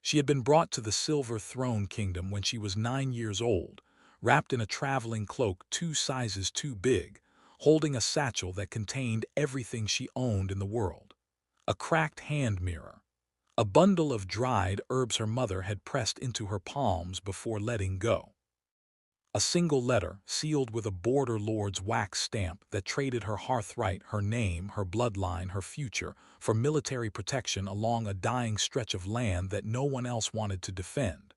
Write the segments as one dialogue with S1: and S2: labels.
S1: She had been brought to the Silver Throne Kingdom when she was 9 years old, wrapped in a traveling cloak 2 sizes too big, holding a satchel that contained everything she owned in the world. A cracked hand mirror, a bundle of dried herbs her mother had pressed into her palms before letting go. A single letter, sealed with a border lord's wax stamp that traded her hearthright, her name, her bloodline, her future, for military protection along a dying stretch of land that no one else wanted to defend.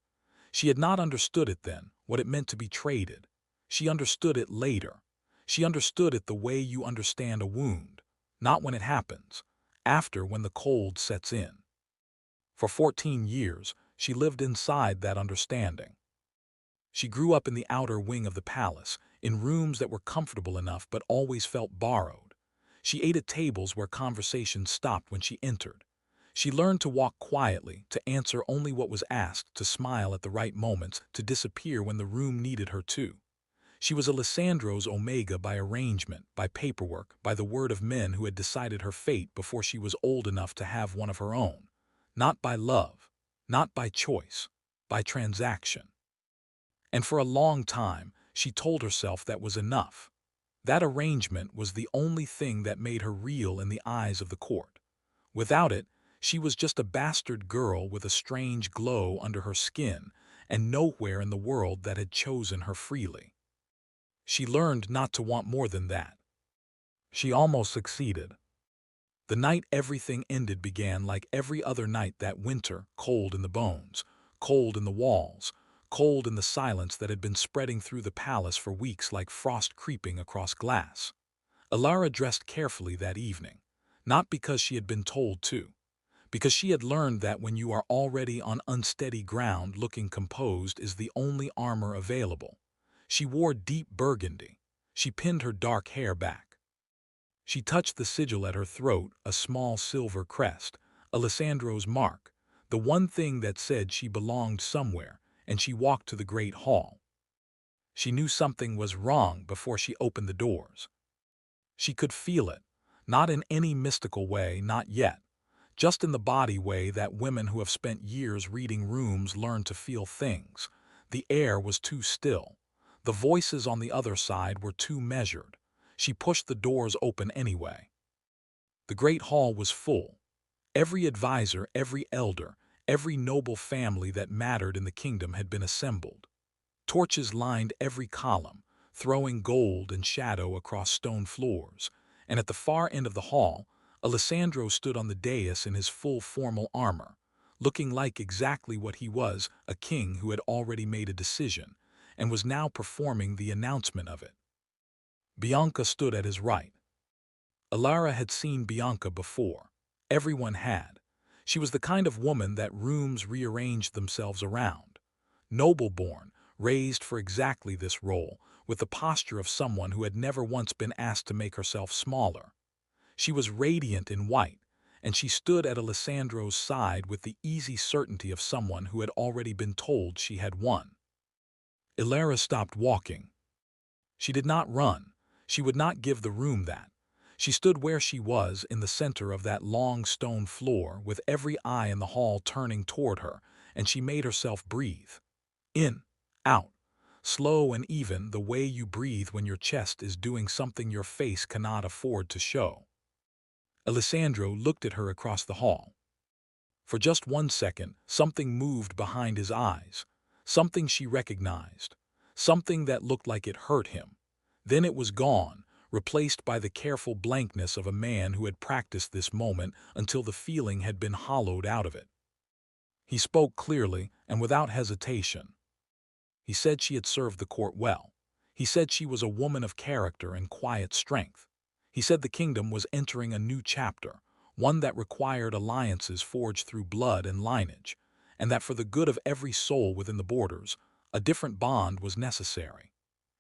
S1: She had not understood it then, what it meant to be traded. She understood it later. She understood it the way you understand a wound, not when it happens, after, when the cold sets in. For 14 years, she lived inside that understanding. She grew up in the outer wing of the palace, in rooms that were comfortable enough but always felt borrowed. She ate at tables where conversation stopped when she entered. She learned to walk quietly, to answer only what was asked, to smile at the right moments, to disappear when the room needed her to. She was Alessandro's Omega by arrangement, by paperwork, by the word of men who had decided her fate before she was old enough to have one of her own. Not by love, not by choice, by transaction. And for a long time, she told herself that was enough. That arrangement was the only thing that made her real in the eyes of the court. Without it, she was just a bastard girl with a strange glow under her skin and nowhere in the world that had chosen her freely. She learned not to want more than that. She almost succeeded. The night everything ended began like every other night that winter, cold in the bones, cold in the walls, cold in the silence that had been spreading through the palace for weeks like frost creeping across glass. Alara dressed carefully that evening, not because she had been told to, because she had learned that when you are already on unsteady ground, looking composed is the only armor available. She wore deep burgundy. She pinned her dark hair back. She touched the sigil at her throat, a small silver crest, Alessandro's mark, the one thing that said she belonged somewhere, and she walked to the great hall. She knew something was wrong before she opened the doors. She could feel it, not in any mystical way, not yet, just in the body way that women who have spent years reading rooms learn to feel things. The air was too still. The voices on the other side were too measured. She pushed the doors open anyway. The great hall was full. Every advisor, every elder, every noble family that mattered in the kingdom had been assembled. Torches lined every column, throwing gold and shadow across stone floors, and at the far end of the hall, Alessandro stood on the dais in his full formal armor, looking like exactly what he was, a king who had already made a decision, and was now performing the announcement of it. Bianca stood at his right. Alara had seen Bianca before. Everyone had. She was the kind of woman that rooms rearranged themselves around. Noble-born, raised for exactly this role, with the posture of someone who had never once been asked to make herself smaller. She was radiant in white, and she stood at Alessandro's side with the easy certainty of someone who had already been told she had won. Ilara stopped walking. She did not run. She would not give the room that. She stood where she was, in the center of that long stone floor, with every eye in the hall turning toward her, and she made herself breathe. In, out, slow and even, the way you breathe when your chest is doing something your face cannot afford to show. Alessandro looked at her across the hall. For just 1 second, something moved behind his eyes, something she recognized, something that looked like it hurt him. Then it was gone, replaced by the careful blankness of a man who had practiced this moment until the feeling had been hollowed out of it. He spoke clearly and without hesitation. He said she had served the court well. He said she was a woman of character and quiet strength. He said the kingdom was entering a new chapter, one that required alliances forged through blood and lineage, and that for the good of every soul within the borders, a different bond was necessary.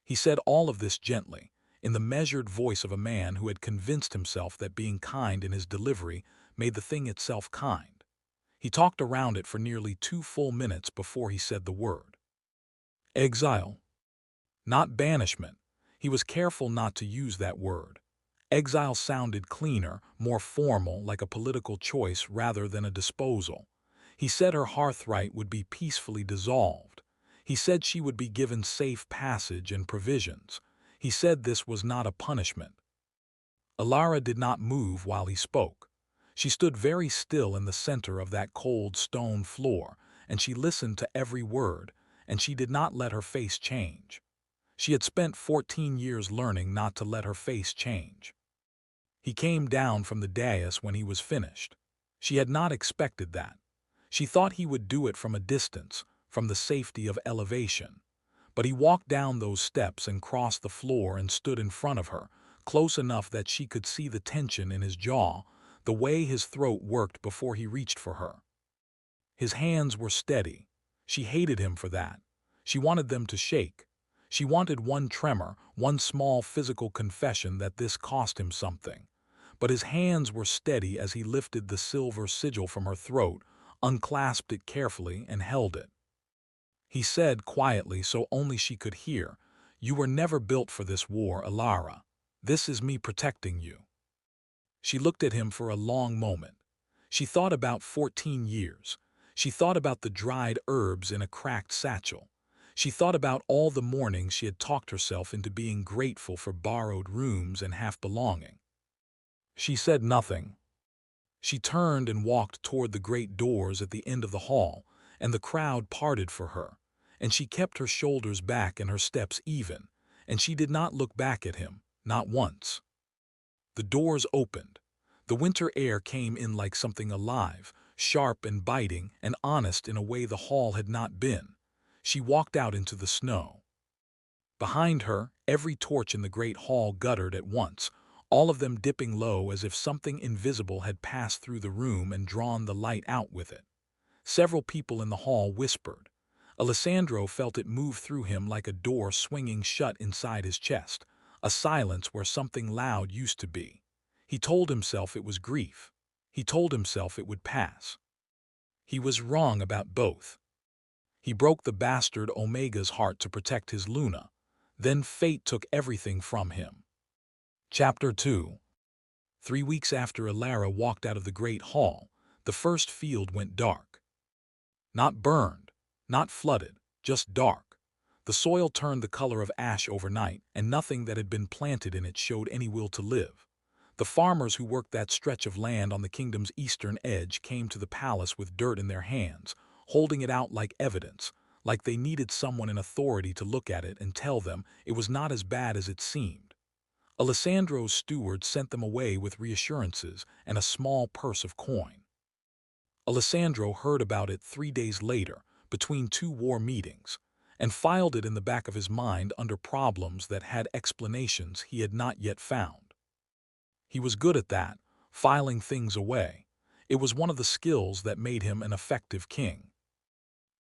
S1: He said all of this gently, in the measured voice of a man who had convinced himself that being kind in his delivery made the thing itself kind. He talked around it for nearly 2 full minutes before he said the word. Exile. Not banishment. He was careful not to use that word. Exile sounded cleaner, more formal, like a political choice rather than a disposal. He said her hearthrite would be peacefully dissolved. He said she would be given safe passage and provisions. He said this was not a punishment. Alara did not move while he spoke. She stood very still in the center of that cold stone floor, and she listened to every word, and she did not let her face change. She had spent 14 years learning not to let her face change. He came down from the dais when he was finished. She had not expected that. She thought he would do it from a distance, from the safety of elevation. But he walked down those steps and crossed the floor and stood in front of her, close enough that she could see the tension in his jaw, the way his throat worked before he reached for her. His hands were steady. She hated him for that. She wanted them to shake. She wanted one tremor, one small physical confession that this cost him something. But his hands were steady as he lifted the silver sigil from her throat, unclasped it carefully, and held it. He said quietly so only she could hear, "You were never built for this war, Alara. This is me protecting you." She looked at him for a long moment. She thought about 14 years. She thought about the dried herbs in a cracked satchel. She thought about all the mornings she had talked herself into being grateful for borrowed rooms and half-belonging. She said nothing. She turned and walked toward the great doors at the end of the hall, and the crowd parted for her, and she kept her shoulders back and her steps even, and she did not look back at him, not once. The doors opened. The winter air came in like something alive, sharp and biting and honest in a way the hall had not been. She walked out into the snow. Behind her, every torch in the great hall guttered at once, all of them dipping low as if something invisible had passed through the room and drawn the light out with it. Several people in the hall whispered. Alessandro felt it move through him like a door swinging shut inside his chest, a silence where something loud used to be. He told himself it was grief. He told himself it would pass. He was wrong about both. He broke the bastard Omega's heart to protect his Luna. Then fate took everything from him. Chapter 2. 3 weeks after Alara walked out of the great hall, the first field went dark. Not burned, not flooded, just dark. The soil turned the color of ash overnight, and nothing that had been planted in it showed any will to live. The farmers who worked that stretch of land on the kingdom's eastern edge came to the palace with dirt in their hands, holding it out like evidence, like they needed someone in authority to look at it and tell them it was not as bad as it seemed. Alessandro's steward sent them away with reassurances and a small purse of coin. Alessandro heard about it 3 days later, between 2 war meetings, and filed it in the back of his mind under problems that had explanations he had not yet found. He was good at that, filing things away. It was one of the skills that made him an effective king.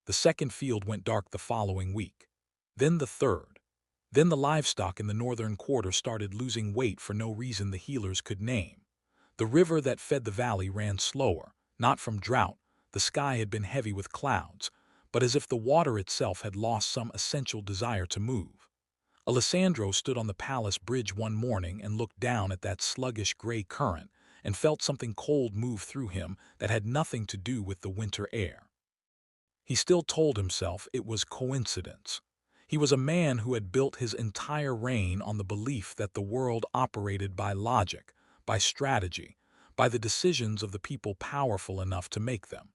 S1: The second field went dark the following week. Then the third. Then the livestock in the northern quarter started losing weight for no reason the healers could name. The river that fed the valley ran slower, not from drought, the sky had been heavy with clouds, but as if the water itself had lost some essential desire to move. Alessandro stood on the palace bridge one morning and looked down at that sluggish gray current and felt something cold move through him that had nothing to do with the winter air. He still told himself it was coincidence. He was a man who had built his entire reign on the belief that the world operated by logic, by strategy, by the decisions of the people powerful enough to make them.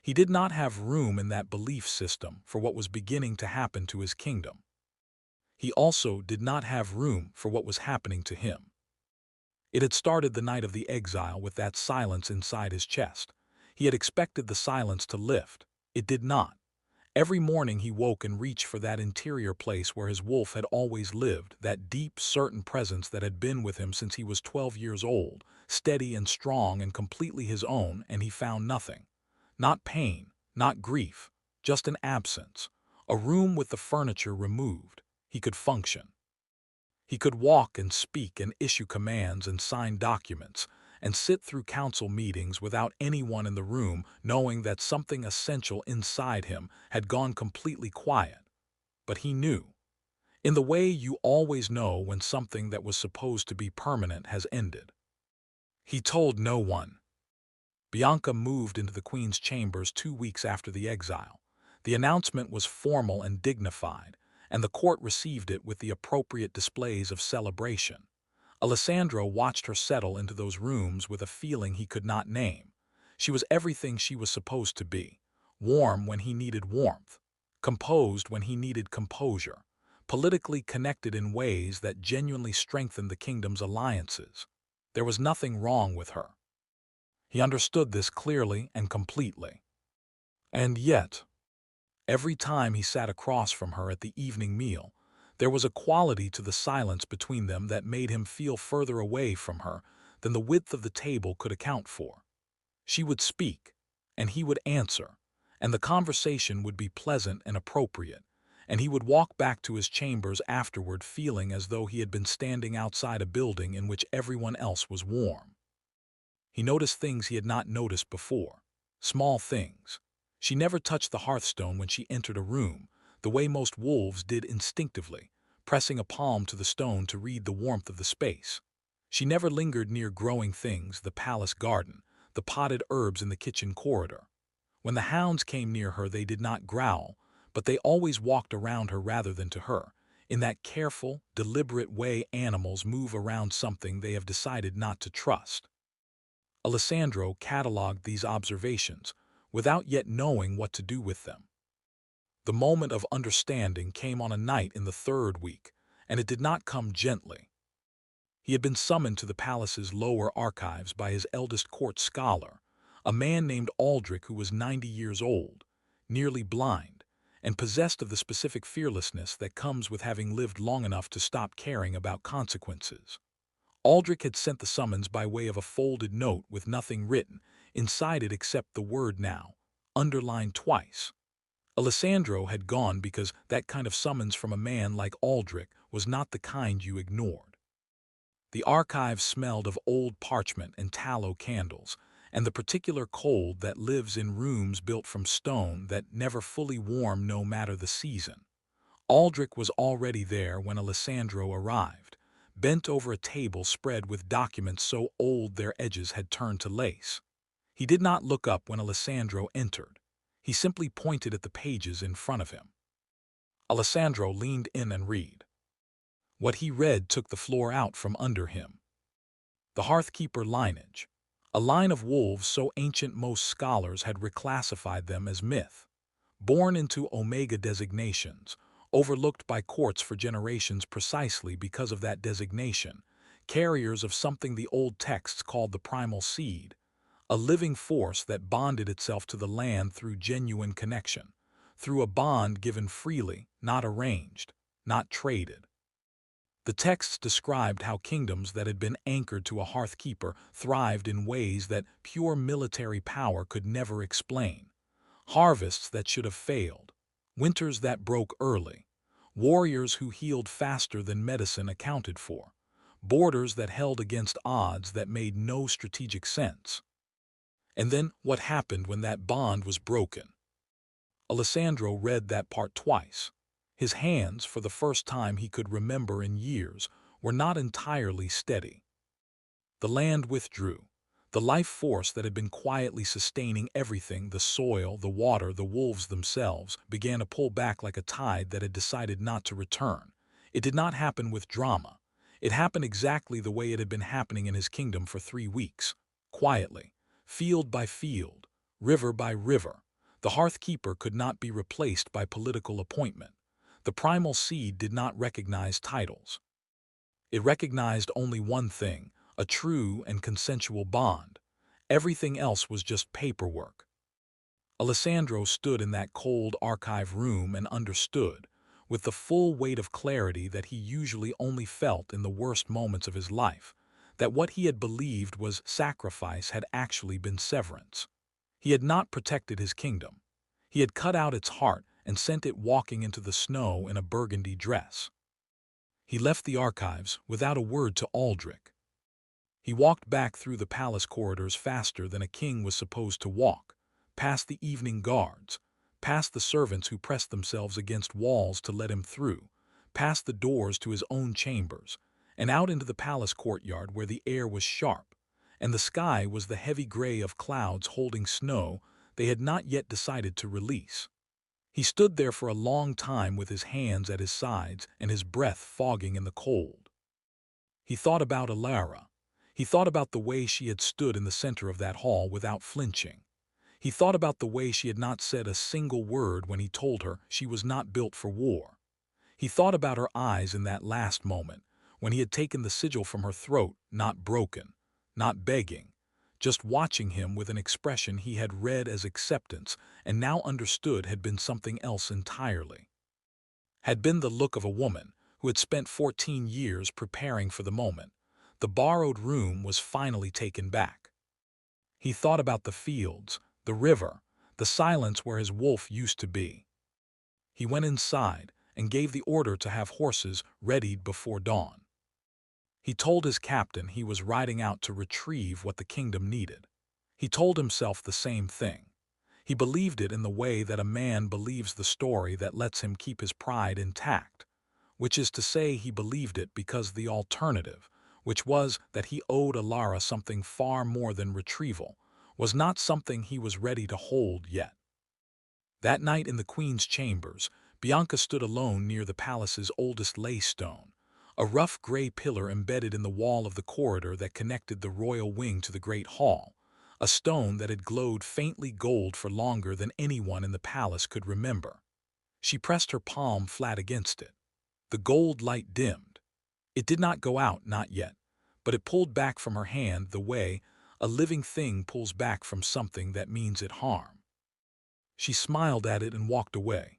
S1: He did not have room in that belief system for what was beginning to happen to his kingdom. He also did not have room for what was happening to him. It had started the night of the exile with that silence inside his chest. He had expected the silence to lift. It did not. Every morning he woke and reached for that interior place where his wolf had always lived, that deep, certain presence that had been with him since he was 12 years old, steady and strong and completely his own, and he found nothing. Not pain, not grief, just an absence. A room with the furniture removed. He could function. He could walk and speak and issue commands and sign documents and sit through council meetings without anyone in the room knowing that something essential inside him had gone completely quiet. But he knew. In the way you always know when something that was supposed to be permanent has ended. He told no one. Bianca moved into the queen's chambers 2 weeks after the exile. The announcement was formal and dignified, and the court received it with the appropriate displays of celebration. Alessandro watched her settle into those rooms with a feeling he could not name. She was everything she was supposed to be: warm when he needed warmth, composed when he needed composure, politically connected in ways that genuinely strengthened the kingdom's alliances. There was nothing wrong with her. He understood this clearly and completely. And yet, every time he sat across from her at the evening meal, there was a quality to the silence between them that made him feel further away from her than the width of the table could account for. She would speak, and he would answer, and the conversation would be pleasant and appropriate, and he would walk back to his chambers afterward feeling as though he had been standing outside a building in which everyone else was warm. He noticed things he had not noticed before, small things. She never touched the hearthstone when she entered a room, the way most wolves did instinctively, pressing a palm to the stone to read the warmth of the space. She never lingered near growing things, the palace garden, the potted herbs in the kitchen corridor. When the hounds came near her, they did not growl, but they always walked around her rather than to her, in that careful, deliberate way animals move around something they have decided not to trust. Alessandro catalogued these observations without yet knowing what to do with them. The moment of understanding came on a night in the third week, and it did not come gently. He had been summoned to the palace's lower archives by his eldest court scholar, a man named Aldrich who was 90 years old, nearly blind, and possessed of the specific fearlessness that comes with having lived long enough to stop caring about consequences. Aldrich had sent the summons by way of a folded note with nothing written inside it except the word "now," underlined twice. Alessandro had gone because that kind of summons from a man like Aldrich was not the kind you ignored. The archives smelled of old parchment and tallow candles, and the particular cold that lives in rooms built from stone that never fully warm no matter the season. Aldrich was already there when Alessandro arrived, bent over a table spread with documents so old their edges had turned to lace. He did not look up when Alessandro entered. He simply pointed at the pages in front of him. Alessandro leaned in and read. What he read took the floor out from under him. The Hearthkeeper lineage, a line of wolves so ancient most scholars had reclassified them as myth. Born into Omega designations, overlooked by courts for generations precisely because of that designation, carriers of something the old texts called the primal seed, a living force that bonded itself to the land through genuine connection, through a bond given freely, not arranged, not traded. The texts described how kingdoms that had been anchored to a hearthkeeper thrived in ways that pure military power could never explain. Harvests that should have failed, winters that broke early, warriors who healed faster than medicine accounted for, borders that held against odds that made no strategic sense. And then what happened when that bond was broken? Alessandro read that part twice. His hands, for the first time he could remember in years, were not entirely steady. The land withdrew. The life force that had been quietly sustaining everything, the soil, the water, the wolves themselves, began to pull back like a tide that had decided not to return. It did not happen with drama. It happened exactly the way it had been happening in his kingdom for 3 weeks, quietly, field by field, river by river. The Hearthkeeper could not be replaced by political appointment. The primal seed did not recognize titles. It recognized only one thing: a true and consensual bond. Everything else was just paperwork. Alessandro stood in that cold archive room and understood, with the full weight of clarity that he usually only felt in the worst moments of his life, that what he had believed was sacrifice had actually been severance. He had not protected his kingdom. He had cut out its heart and sent it walking into the snow in a burgundy dress. He left the archives without a word to Aldrich. He walked back through the palace corridors faster than a king was supposed to walk, past the evening guards, past the servants who pressed themselves against walls to let him through, past the doors to his own chambers, and out into the palace courtyard where the air was sharp, and the sky was the heavy gray of clouds holding snow they had not yet decided to release. He stood there for a long time with his hands at his sides and his breath fogging in the cold. He thought about Alara. He thought about the way she had stood in the center of that hall without flinching. He thought about the way she had not said a single word when he told her she was not built for war. He thought about her eyes in that last moment, when he had taken the sigil from her throat, not broken, not begging, just watching him with an expression he had read as acceptance and now understood had been something else entirely. Had been the look of a woman who had spent 14 years preparing for the moment. The borrowed room was finally taken back. He thought about the fields, the river, the silence where his wolf used to be. He went inside and gave the order to have horses readied before dawn. He told his captain he was riding out to retrieve what the kingdom needed. He told himself the same thing. He believed it in the way that a man believes the story that lets him keep his pride intact, which is to say he believed it because the alternative, which was that he owed Alara something far more than retrieval, was not something he was ready to hold yet. That night in the queen's chambers, Bianca stood alone near the palace's oldest lay stone, a rough gray pillar embedded in the wall of the corridor that connected the royal wing to the great hall, a stone that had glowed faintly gold for longer than anyone in the palace could remember. She pressed her palm flat against it. The gold light dimmed. It did not go out, not yet, but it pulled back from her hand the way a living thing pulls back from something that means it harm. She smiled at it and walked away.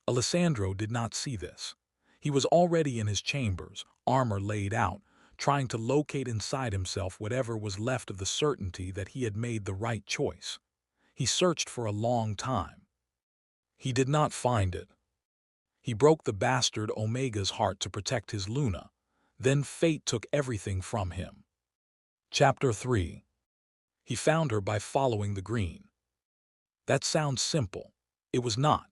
S1: Alessandro did not see this. He was already in his chambers, armor laid out, trying to locate inside himself whatever was left of the certainty that he had made the right choice. He searched for a long time. He did not find it. He broke the bastard Omega's heart to protect his Luna. Then fate took everything from him. Chapter 3. He found her by following the green. That sounds simple. It was not.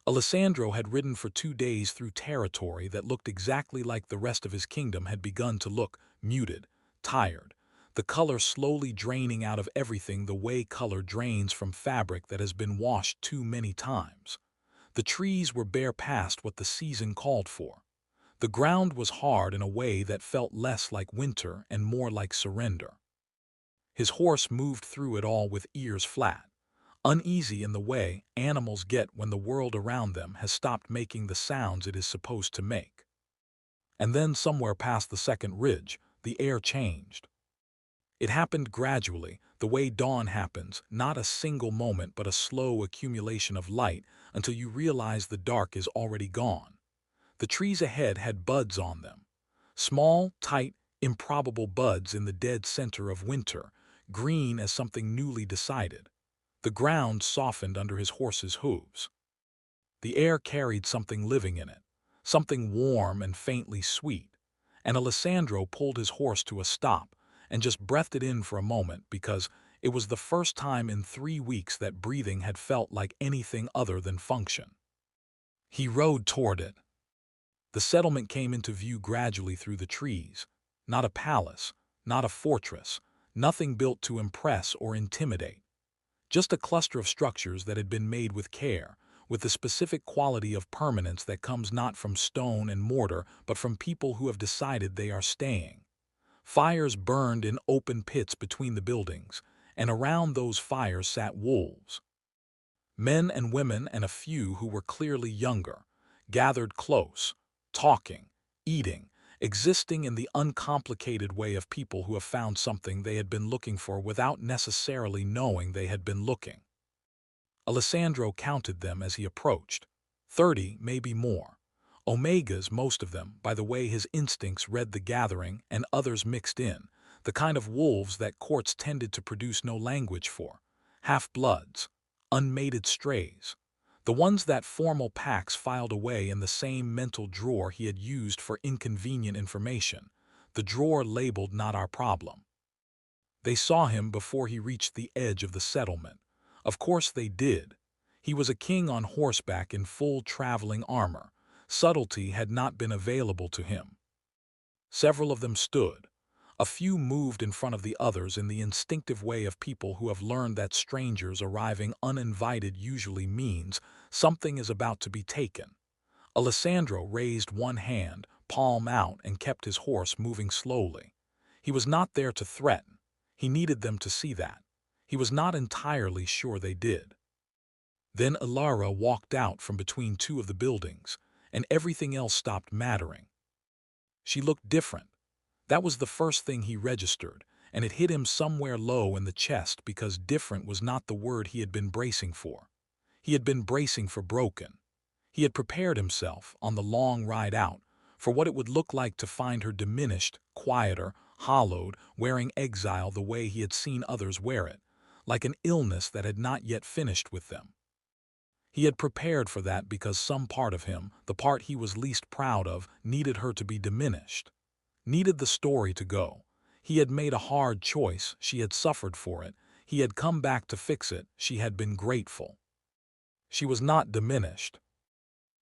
S1: Alessandro had ridden for 2 days through territory that looked exactly like the rest of his kingdom had begun to look, muted, tired, the color slowly draining out of everything the way color drains from fabric that has been washed too many times. The trees were bare past what the season called for. The ground was hard in a way that felt less like winter and more like surrender. His horse moved through it all with ears flat, uneasy in the way animals get when the world around them has stopped making the sounds it is supposed to make. And then somewhere past the second ridge, the air changed. It happened gradually, the way dawn happens, not a single moment but a slow accumulation of light until you realize the dark is already gone. The trees ahead had buds on them. Small, tight, improbable buds in the dead center of winter, green as something newly decided. The ground softened under his horse's hooves. The air carried something living in it, something warm and faintly sweet, and Alessandro pulled his horse to a stop and just breathed it in for a moment because it was the first time in 3 weeks that breathing had felt like anything other than function. He rode toward it. The settlement came into view gradually through the trees. Not a palace, not a fortress, nothing built to impress or intimidate. Just a cluster of structures that had been made with care, with the specific quality of permanence that comes not from stone and mortar but from people who have decided they are staying. Fires burned in open pits between the buildings, and around those fires sat wolves. Men and women and a few who were clearly younger, gathered close, talking, eating, existing in the uncomplicated way of people who have found something they had been looking for without necessarily knowing they had been looking. Alessandro counted them as he approached. 30, maybe more. Omegas, most of them, by the way his instincts read the gathering, and others mixed in, the kind of wolves that courts tended to produce no language for. Half-bloods, unmated strays. The ones that formal packs filed away in the same mental drawer he had used for inconvenient information, the drawer labeled "Not Our Problem." They saw him before he reached the edge of the settlement. Of course they did. He was a king on horseback in full traveling armor. Subtlety had not been available to him. Several of them stood. A few moved in front of the others in the instinctive way of people who have learned that strangers arriving uninvited usually means something is about to be taken. Alessandro raised one hand, palm out, and kept his horse moving slowly. He was not there to threaten. He needed them to see that. He was not entirely sure they did. Then Ilara walked out from between two of the buildings, and everything else stopped mattering. She looked different. That was the first thing he registered, and it hit him somewhere low in the chest because different was not the word he had been bracing for. He had been bracing for broken. He had prepared himself, on the long ride out, for what it would look like to find her diminished, quieter, hollowed, wearing exile the way he had seen others wear it, like an illness that had not yet finished with them. He had prepared for that because some part of him, the part he was least proud of, needed her to be diminished. Needed the story to go. He had made a hard choice, she had suffered for it, he had come back to fix it, she had been grateful. She was not diminished.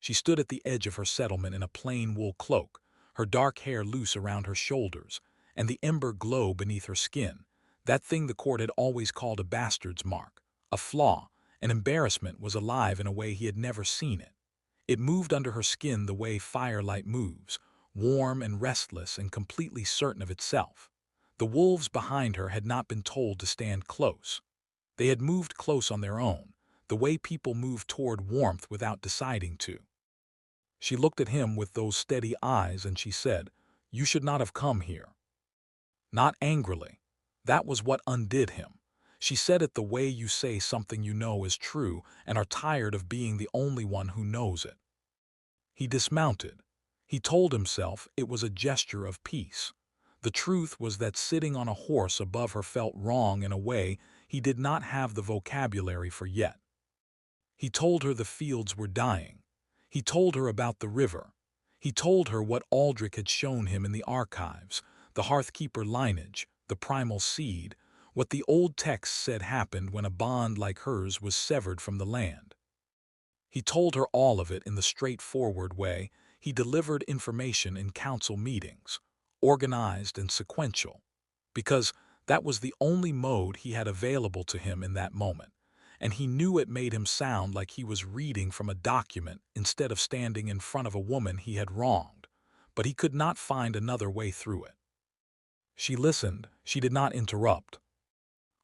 S1: She stood at the edge of her settlement in a plain wool cloak, her dark hair loose around her shoulders, and the ember glow beneath her skin, that thing the court had always called a bastard's mark, a flaw, an embarrassment was alive in a way he had never seen it. It moved under her skin the way firelight moves, warm and restless and completely certain of itself. The wolves behind her had not been told to stand close. They had moved close on their own, the way people move toward warmth without deciding to. She looked at him with those steady eyes and she said, "You should not have come here." Not angrily. That was what undid him. She said it the way you say something you know is true and are tired of being the only one who knows it. He dismounted. He told himself it was a gesture of peace. The truth was that sitting on a horse above her felt wrong in a way he did not have the vocabulary for yet. He told her the fields were dying. He told her about the river. He told her what Aldrich had shown him in the archives, the Hearthkeeper lineage, the primal seed, what the old texts said happened when a bond like hers was severed from the land. He told her all of it in the straightforward way he delivered information in council meetings, organized and sequential, because that was the only mode he had available to him in that moment, and he knew it made him sound like he was reading from a document instead of standing in front of a woman he had wronged, but he could not find another way through it. She listened, she did not interrupt.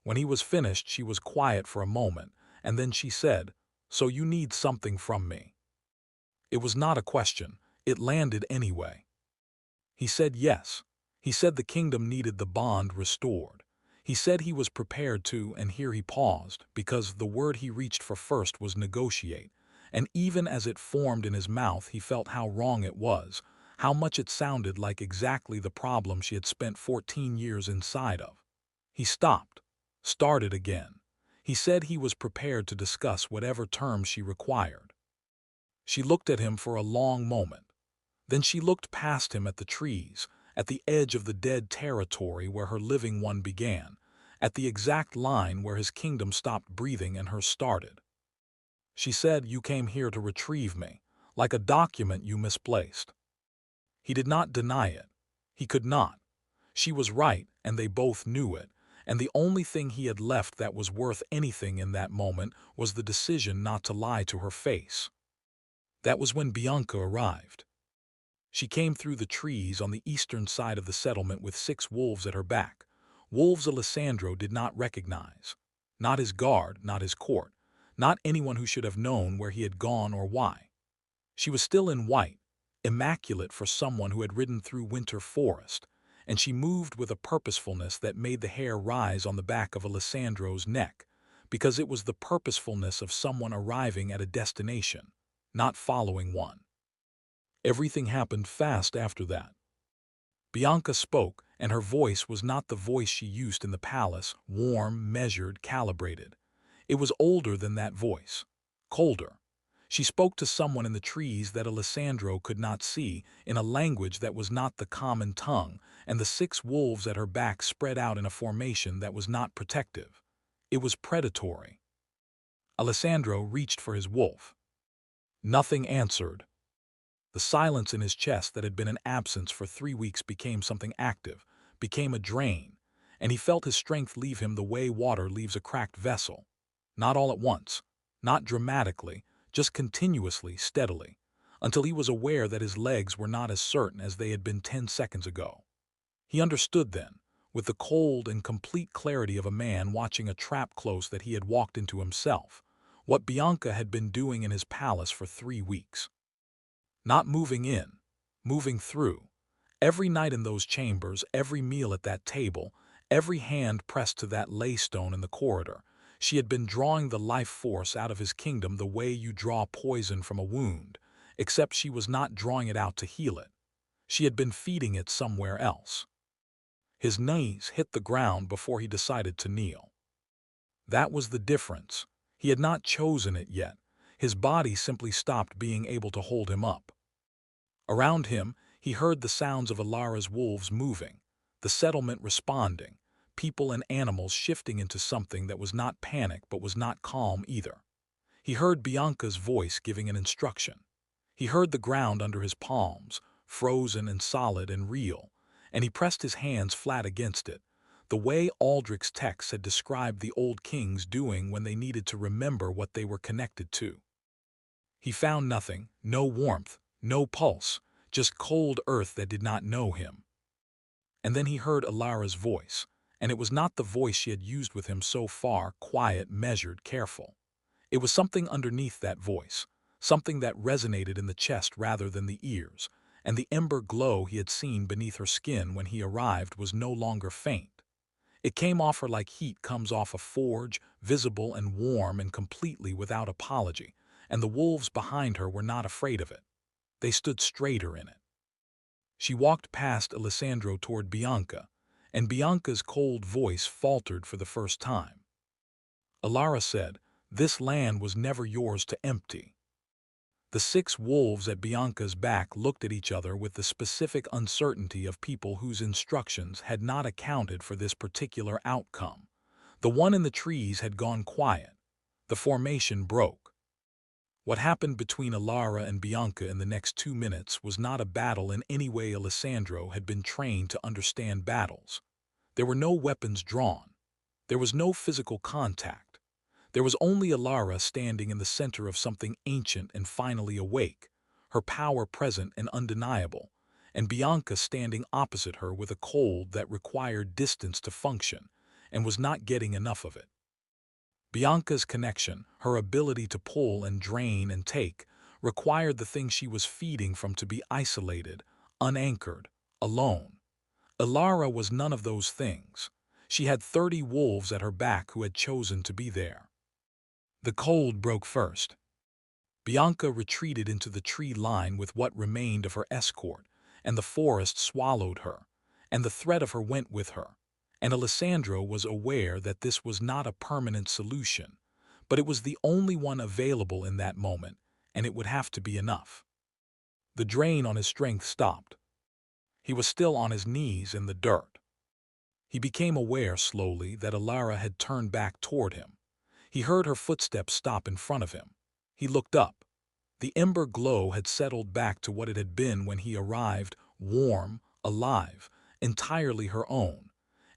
S1: When he was finished, she was quiet for a moment, and then she said, "So you need something from me." It was not a question, it landed anyway. He said yes. He said the kingdom needed the bond restored. He said he was prepared to, and here he paused, because the word he reached for first was negotiate, and even as it formed in his mouth he felt how wrong it was, how much it sounded like exactly the problem she had spent 14 years inside of. He stopped, started again. He said he was prepared to discuss whatever terms she required. She looked at him for a long moment. Then she looked past him at the trees, at the edge of the dead territory where her living one began, at the exact line where his kingdom stopped breathing and hers started. She said, "You came here to retrieve me, like a document you misplaced." He did not deny it. He could not. She was right, and they both knew it, and the only thing he had left that was worth anything in that moment was the decision not to lie to her face. That was when Bianca arrived. She came through the trees on the eastern side of the settlement with 6 wolves at her back, wolves Alessandro did not recognize. Not his guard, not his court, not anyone who should have known where he had gone or why. She was still in white, immaculate for someone who had ridden through winter forest, and she moved with a purposefulness that made the hair rise on the back of Alessandro's neck, because it was the purposefulness of someone arriving at a destination, not following one. Everything happened fast after that. Bianca spoke, and her voice was not the voice she used in the palace, warm, measured, calibrated. It was older than that voice, colder. She spoke to someone in the trees that Alessandro could not see, in a language that was not the common tongue, and the 6 wolves at her back spread out in a formation that was not protective. It was predatory. Alessandro reached for his wolf. Nothing answered. The silence in his chest that had been an absence for 3 weeks became something active, became a drain, and he felt his strength leave him the way water leaves a cracked vessel. Not all at once, not dramatically, just continuously, steadily, until he was aware that his legs were not as certain as they had been 10 seconds ago. He understood then, with the cold and complete clarity of a man watching a trap close, that he had walked into himself, what Bianca had been doing in his palace for 3 weeks. Not moving in, moving through. Every night in those chambers, every meal at that table, every hand pressed to that laystone in the corridor, she had been drawing the life force out of his kingdom the way you draw poison from a wound, except she was not drawing it out to heal it. She had been feeding it somewhere else. His knees hit the ground before he decided to kneel. That was the difference. He had not chosen it yet. His body simply stopped being able to hold him up. Around him, he heard the sounds of Alara's wolves moving, the settlement responding, people and animals shifting into something that was not panic but was not calm either. He heard Bianca's voice giving an instruction. He heard the ground under his palms, frozen and solid and real, and he pressed his hands flat against it, the way Aldrich's texts had described the old kings doing when they needed to remember what they were connected to. He found nothing, no warmth, no pulse, just cold earth that did not know him. And then he heard Alara's voice, and it was not the voice she had used with him so far, quiet, measured, careful. It was something underneath that voice, something that resonated in the chest rather than the ears, and the ember glow he had seen beneath her skin when he arrived was no longer faint. It came off her like heat comes off a forge, visible and warm and completely without apology, and the wolves behind her were not afraid of it. They stood straighter in it. She walked past Alessandro toward Bianca, and Bianca's cold voice faltered for the first time. Alara said, "This land was never yours to empty." The 6 wolves at Bianca's back looked at each other with the specific uncertainty of people whose instructions had not accounted for this particular outcome. The one in the trees had gone quiet. The formation broke. What happened between Alara and Bianca in the next 2 minutes was not a battle in any way Alessandro had been trained to understand battles. There were no weapons drawn. There was no physical contact. There was only Alara standing in the center of something ancient and finally awake, her power present and undeniable, and Bianca standing opposite her with a cold that required distance to function and was not getting enough of it. Bianca's connection, her ability to pull and drain and take, required the thing she was feeding from to be isolated, unanchored, alone. Alara was none of those things. She had 30 wolves at her back who had chosen to be there. The cold broke first. Bianca retreated into the tree line with what remained of her escort, and the forest swallowed her, and the threat of her went with her. And Alessandro was aware that this was not a permanent solution, but it was the only one available in that moment, and it would have to be enough. The drain on his strength stopped. He was still on his knees in the dirt. He became aware slowly that Alara had turned back toward him. He heard her footsteps stop in front of him. He looked up. The ember glow had settled back to what it had been when he arrived, warm, alive, entirely her own,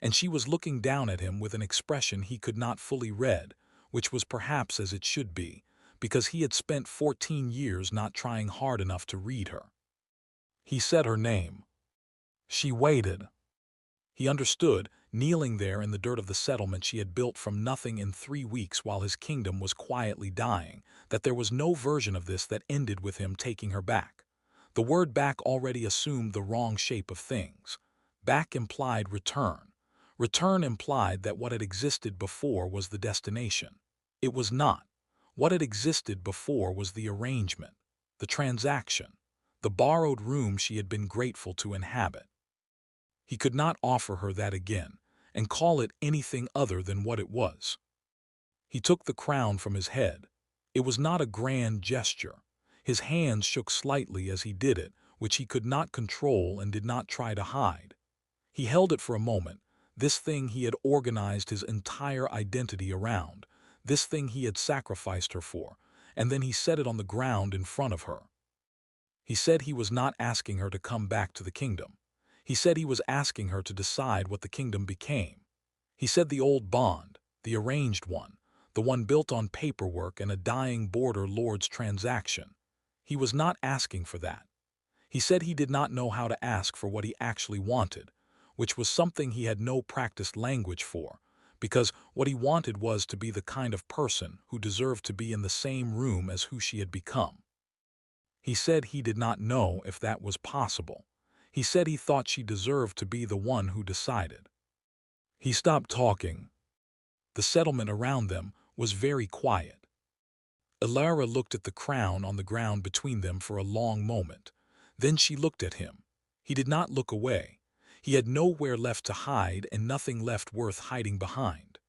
S1: and she was looking down at him with an expression he could not fully read, which was perhaps as it should be, because he had spent 14 years not trying hard enough to read her. He said her name. She waited. He understood, kneeling there in the dirt of the settlement she had built from nothing in 3 weeks while his kingdom was quietly dying, that there was no version of this that ended with him taking her back. The word back already assumed the wrong shape of things. Back implied return. Return implied that what had existed before was the destination. It was not. What had existed before was the arrangement, the transaction, the borrowed room she had been grateful to inhabit. He could not offer her that again, and call it anything other than what it was. He took the crown from his head. It was not a grand gesture. His hands shook slightly as he did it, which he could not control and did not try to hide. He held it for a moment, this thing he had organized his entire identity around, this thing he had sacrificed her for, and then he set it on the ground in front of her. He said he was not asking her to come back to the kingdom. He said he was asking her to decide what the kingdom became. He said the old bond, the arranged one, the one built on paperwork and a dying border lord's transaction. He was not asking for that. He said he did not know how to ask for what he actually wanted, which was something he had no practiced language for, because what he wanted was to be the kind of person who deserved to be in the same room as who she had become. He said he did not know if that was possible. He said he thought she deserved to be the one who decided. He stopped talking. The settlement around them was very quiet. Elara looked at the crown on the ground between them for a long moment. Then she looked at him. He did not look away. He had nowhere left to hide and nothing left worth hiding behind.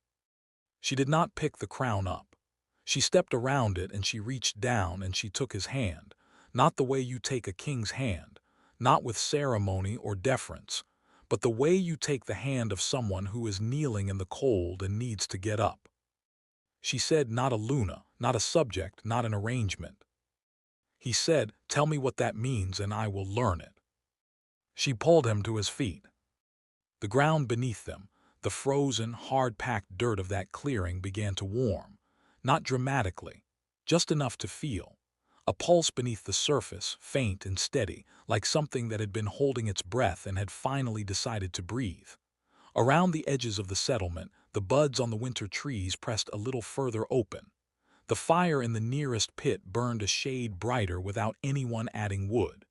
S1: She did not pick the crown up. She stepped around it and she reached down and she took his hand, not the way you take a king's hand, not with ceremony or deference, but the way you take the hand of someone who is kneeling in the cold and needs to get up. She said, not a Luna, not a subject, not an arrangement. He said, tell me what that means and I will learn it. She pulled him to his feet. The ground beneath them, the frozen, hard-packed dirt of that clearing began to warm, not dramatically, just enough to feel. A pulse beneath the surface, faint and steady, like something that had been holding its breath and had finally decided to breathe. Around the edges of the settlement, the buds on the winter trees pressed a little further open. The fire in the nearest pit burned a shade brighter without anyone adding wood.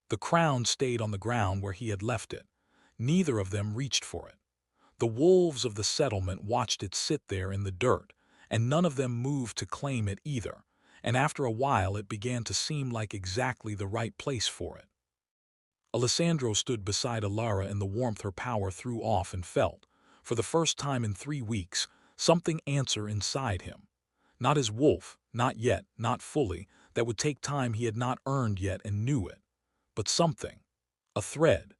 S1: The crown stayed on the ground where he had left it. Neither of them reached for it. The wolves of the settlement watched it sit there in the dirt, and none of them moved to claim it either, and after a while it began to seem like exactly the right place for it. Alessandro stood beside Elara in the warmth her power threw off and felt, for the first time in 3 weeks, something answer inside him. Not his wolf, not yet, not fully, that would take time he had not earned yet and knew it, but something, a thread,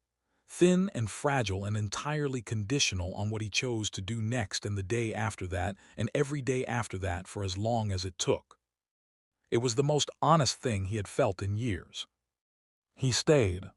S1: thin and fragile and entirely conditional on what he chose to do next and the day after that and every day after that for as long as it took. It was the most honest thing he had felt in years. He stayed.